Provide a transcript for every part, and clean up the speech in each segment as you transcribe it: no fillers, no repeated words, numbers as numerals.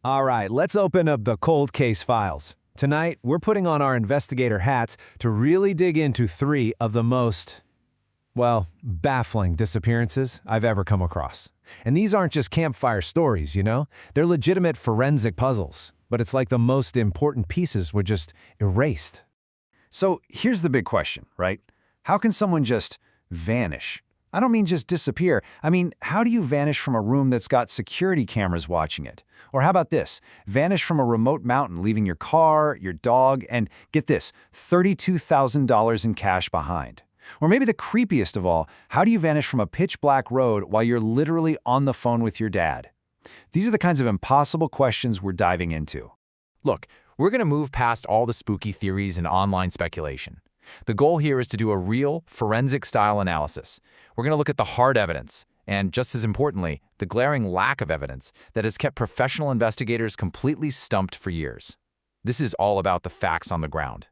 All right, let's open up the cold case files. Tonight, we're putting on our investigator hats to really dig into three of the most, well, baffling disappearances I've ever come across. And these aren't just campfire stories, you know? They're legitimate forensic puzzles. But it's like the most important pieces were just erased. So here's the big question, right? How can someone just vanish? I don't mean just disappear. I mean, how do you vanish from a room that's got security cameras watching it? Or how about this? Vanish from a remote mountain, leaving your car, your dog, and get this, $32,000 in cash behind. Or maybe the creepiest of all, how do you vanish from a pitch-black road while you're literally on the phone with your dad? These are the kinds of impossible questions we're diving into. Look, we're going to move past all the spooky theories and online speculation. The goal here is to do a real, forensic-style analysis. We're going to look at the hard evidence, and just as importantly, the glaring lack of evidence that has kept professional investigators completely stumped for years. This is all about the facts on the ground.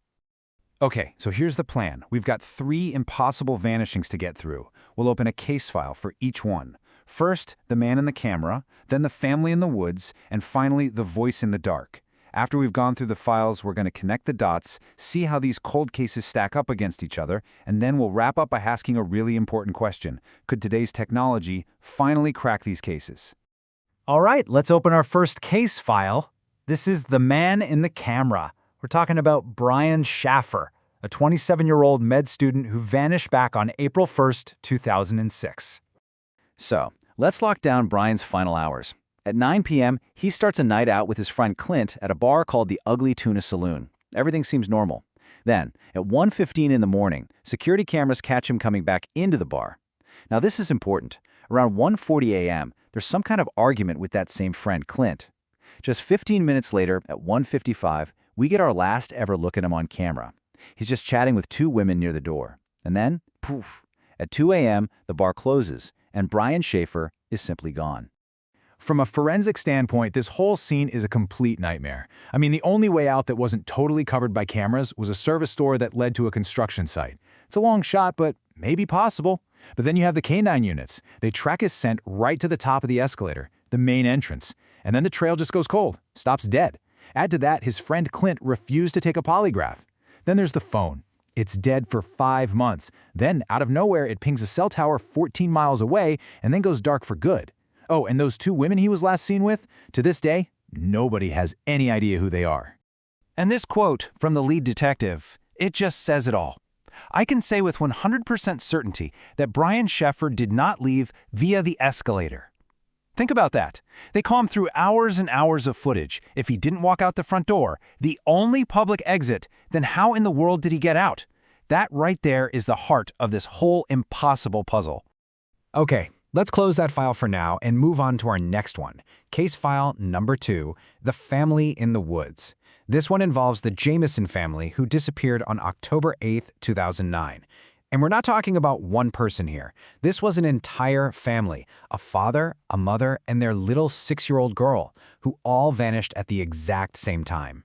Okay, so here's the plan. We've got 3 impossible vanishings to get through. We'll open a case file for each one. First, the man in the camera, then the family in the woods, and finally, the voice in the dark. After we've gone through the files, we're going to connect the dots, see how these cold cases stack up against each other, and then we'll wrap up by asking a really important question. Could today's technology finally crack these cases? All right, let's open our first case file. This is the man in the camera. We're talking about Brian Schaffer, a 27-year-old med student who vanished back on April 1st, 2006. So, let's lock down Brian's final hours. At 9 p.m., he starts a night out with his friend Clint at a bar called the Ugly Tuna Saloon. Everything seems normal. Then, at 1:15 in the morning, security cameras catch him coming back into the bar. Now this is important. Around 1:40 a.m., there's some kind of argument with that same friend Clint. Just 15 minutes later, at 1:55, we get our last ever look at him on camera. He's just chatting with 2 women near the door. And then, poof, at 2 a.m., the bar closes, and Brian Schaffer is simply gone. From a forensic standpoint, this whole scene is a complete nightmare. I mean, the only way out that wasn't totally covered by cameras was a service store that led to a construction site. It's a long shot, but maybe possible. But then you have the canine units. They track his scent right to the top of the escalator, the main entrance. And then the trail just goes cold, stops dead. Add to that, his friend Clint refused to take a polygraph. Then there's the phone. It's dead for 5 months. Then, out of nowhere, it pings a cell tower 14 miles away and then goes dark for good. Oh, and those 2 women he was last seen with? To this day, nobody has any idea who they are. And this quote from the lead detective, it just says it all. I can say with 100% certainty that Brian Schaffer did not leave via the escalator. Think about that. They combed through hours and hours of footage. If he didn't walk out the front door, the only public exit, then how in the world did he get out? That right there is the heart of this whole impossible puzzle. Okay, let's close that file for now and move on to our next one. Case file number 2, the family in the woods. This one involves the Jamison family who disappeared on October 8th, 2009. And we're not talking about one person here. This was an entire family, a father, a mother, and their little 6-year-old girl, who all vanished at the exact same time.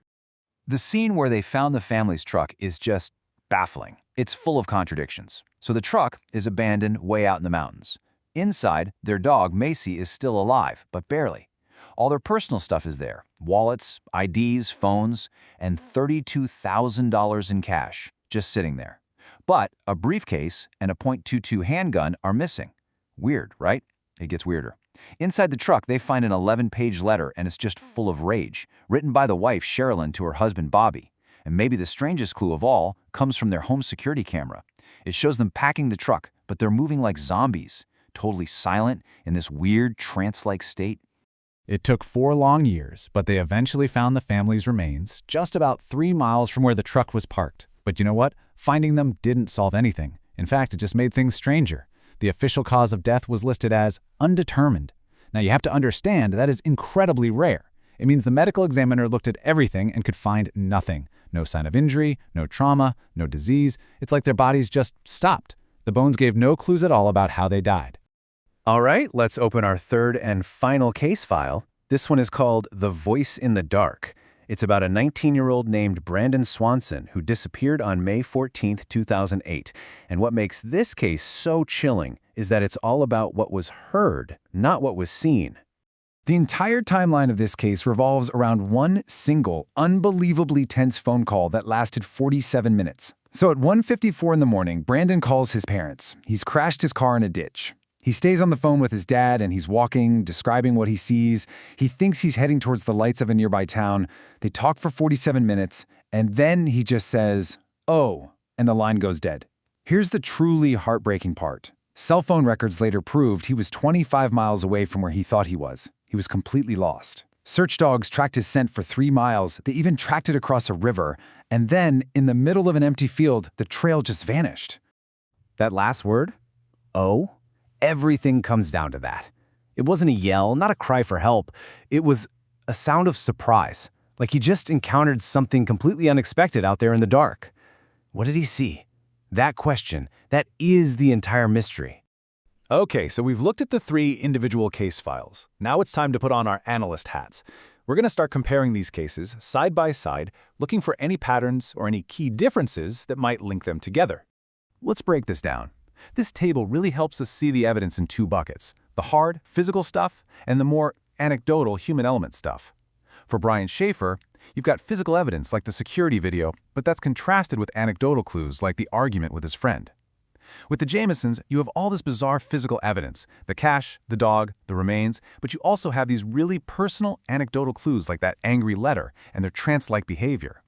The scene where they found the family's truck is just baffling. It's full of contradictions. So the truck is abandoned way out in the mountains. Inside, their dog, Macy, is still alive, but barely. All their personal stuff is there, wallets, IDs, phones, and $32,000 in cash, just sitting there. But a briefcase and a .22 handgun are missing. Weird, right? It gets weirder. Inside the truck, they find an 11-page letter, and it's just full of rage, written by the wife, Sherilyn, to her husband, Bobby. And maybe the strangest clue of all comes from their home security camera. It shows them packing the truck, but they're moving like zombies, totally silent in this weird trance-like state. It took 4 long years, but they eventually found the family's remains just about 3 miles from where the truck was parked. But you know what? Finding them didn't solve anything. In fact, it just made things stranger. The official cause of death was listed as undetermined. Now you have to understand that is incredibly rare. It means the medical examiner looked at everything and could find nothing. No sign of injury, no trauma, no disease. It's like their bodies just stopped. The bones gave no clues at all about how they died. All right, let's open our third and final case file. This one is called The Voice in the Dark. It's about a 19-year-old named Brandon Swanson who disappeared on May 14, 2008. And what makes this case so chilling is that it's all about what was heard, not what was seen. The entire timeline of this case revolves around one single, unbelievably tense phone call that lasted 47 minutes. So at 1:54 in the morning, Brandon calls his parents. He's crashed his car in a ditch. He stays on the phone with his dad and he's walking, describing what he sees. He thinks he's heading towards the lights of a nearby town. They talk for 47 minutes, and then he just says, "Oh," and the line goes dead. Here's the truly heartbreaking part. Cell phone records later proved he was 25 miles away from where he thought he was. He was completely lost. Search dogs tracked his scent for 3 miles. They even tracked it across a river. And then, in the middle of an empty field, the trail just vanished. That last word? Oh? Everything comes down to that. It wasn't a yell, not a cry for help. It was a sound of surprise, like he just encountered something completely unexpected out there in the dark. What did he see? That question, that is the entire mystery. Okay, so we've looked at the 3 individual case files. Now it's time to put on our analyst hats. We're going to start comparing these cases side by side, looking for any patterns or any key differences that might link them together. Let's break this down. This table really helps us see the evidence in 2 buckets: the hard, physical stuff and the more anecdotal human element stuff. For Brian Schaefer, you've got physical evidence like the security video, but that's contrasted with anecdotal clues like the argument with his friend. With the Jamisons, you have all this bizarre physical evidence, the cache, the dog, the remains, but you also have these really personal anecdotal clues like that angry letter and their trance-like behavior.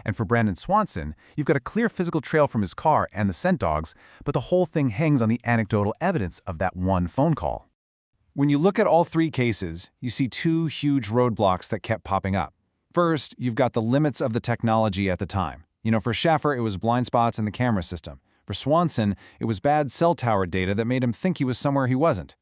And for Brandon Swanson, you've got a clear physical trail from his car and the scent dogs, but the whole thing hangs on the anecdotal evidence of that one phone call. When you look at all 3 cases, you see 2 huge roadblocks that kept popping up. First, you've got the limits of the technology at the time. For Schaefer, it was blind spots in the camera system. For Swanson, it was bad cell tower data that made him think he was somewhere he wasn't.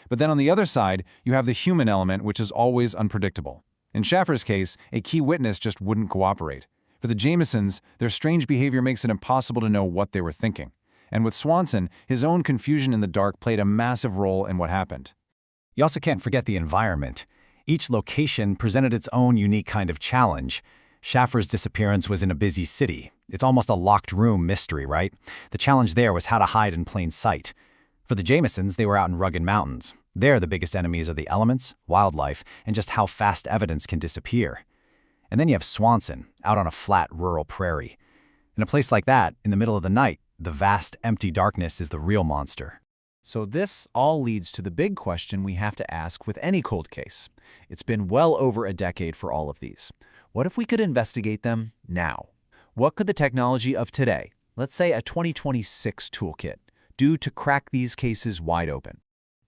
But then on the other side, you have the human element, which is always unpredictable. In Schaefer's case, a key witness just wouldn't cooperate. For the Jamisons, their strange behavior makes it impossible to know what they were thinking. And with Swanson, his own confusion in the dark played a massive role in what happened. You also can't forget the environment. Each location presented its own unique kind of challenge. Schaefer's disappearance was in a busy city. It's almost a locked room mystery, right? The challenge there was how to hide in plain sight. For the Jamisons, they were out in rugged mountains. There, the biggest enemies are the elements, wildlife, and just how fast evidence can disappear. And then you have Swanson, out on a flat, rural prairie. In a place like that, in the middle of the night, the vast, empty darkness is the real monster. So this all leads to the big question we have to ask with any cold case. It's been well over a decade for all of these. What if we could investigate them now? What could the technology of today, let's say a 2026 toolkit, do to crack these cases wide open?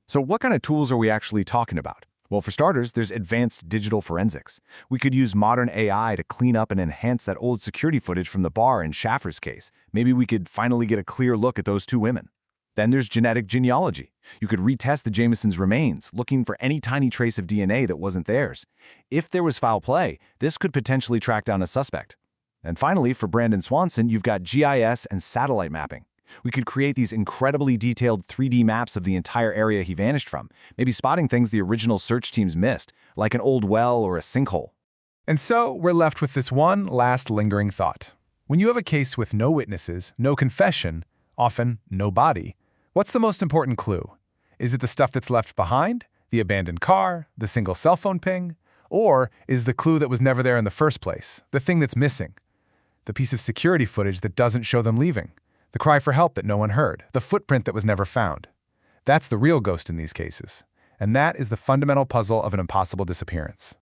So what kind of tools are we actually talking about? Well, for starters, there's advanced digital forensics. We could use modern AI to clean up and enhance that old security footage from the bar in Schaefer's case. Maybe we could finally get a clear look at those 2 women. Then there's genetic genealogy. You could retest the Jamisons' remains, looking for any tiny trace of DNA that wasn't theirs. If there was foul play, this could potentially track down a suspect. And finally, for Brandon Swanson, you've got GIS and satellite mapping. We could create these incredibly detailed 3D maps of the entire area he vanished from, maybe spotting things the original search teams missed, like an old well or a sinkhole. And so we're left with this one last lingering thought. When you have a case with no witnesses, no confession, often no body, what's the most important clue? Is it the stuff that's left behind, the abandoned car, the single cell phone ping? Or is the clue that was never there in the first place, the thing that's missing? The piece of security footage that doesn't show them leaving, the cry for help that no one heard, the footprint that was never found. That's the real ghost in these cases. And that is the fundamental puzzle of an impossible disappearance.